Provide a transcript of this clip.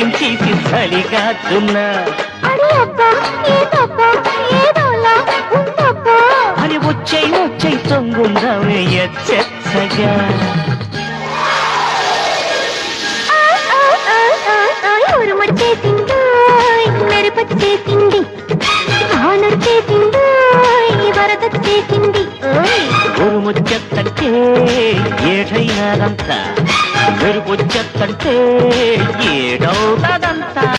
కరిగించేసి చలిగాచున్నా అని వచ్చై తొంగుందామే ఎచ్చగా మెరుపొచ్చేసింది ఆనొచ్చేసింది వరదొచ్చేసింది ఉరుముచ్చంటే ఏటైనాదంతా మెరుపొచ్చంటే ఏడవుతాదంతా